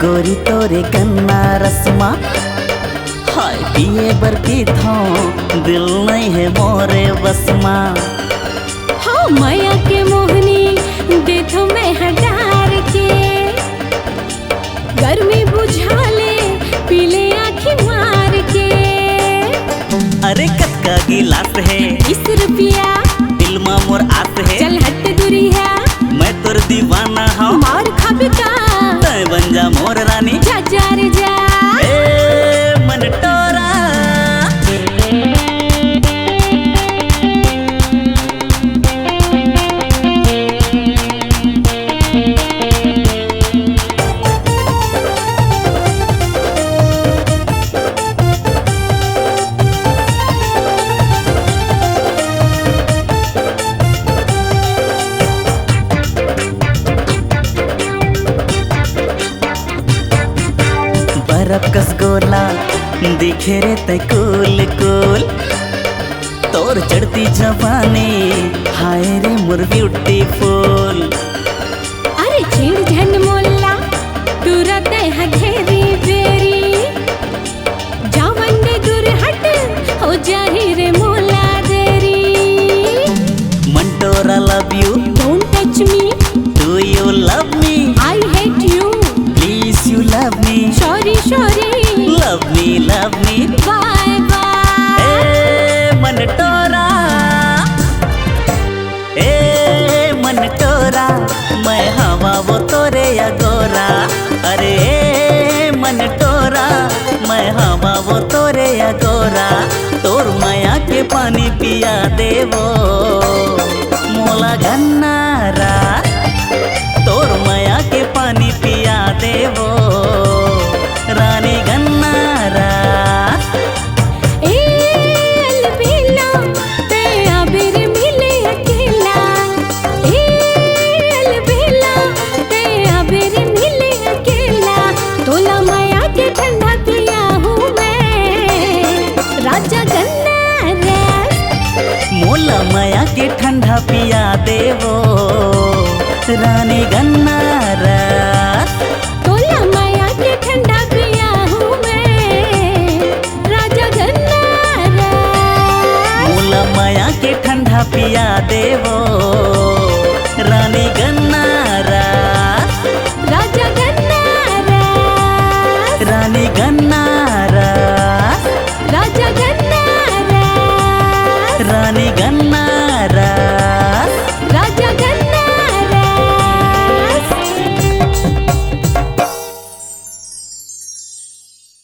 गोरी तोरे गन्ना रसमा हाय पिए बर की था दिल नहीं है मोरे बसमा। हाँ माया के मोहनी देखो मैं हटार के गर्मी बुझा ले पीले आँखी मार के। अरे कक्का गिलास है 20 रुपया दिल मा मोर आस है। चल हट दूरी है मैं तोर दीवाना हूँ मार खाबी का तय बन जा मोर रानी। जा जा रे जा ए मन टोरा बर्फ कस गोला दिखे रे तय कुल कुल तोर चढ़ती जवानी हाय रे मोर ब्यूटीफुल। अरे छेड़ झन मोल्ला तू रहते है घेरी बेरी जावन दे दूर हट हो जाही रे मोला देरी। मंटोरा love you don't touch me do you love me I hate you please you love me sorry sorry love me bye bye. ए मन टोरा ए मन टोरा मैं हवा वो तोरे या गोरा। अरे ए मन टोरा मैं हवा वो तोरे या गोरा तोर माया के पानी पिया देवो मोला गन्नारा तोर माया के पानी पिया देवो रानी गन्नारा। ए अलबेला ते आबिर मिले अकेला ए अलबेला ते आबिर मिले अकेला तोला माया के ठंडा पिया हूँ मैं राजा गन्ना मोला माया के ठंडा पिया देवो रानी गन्ना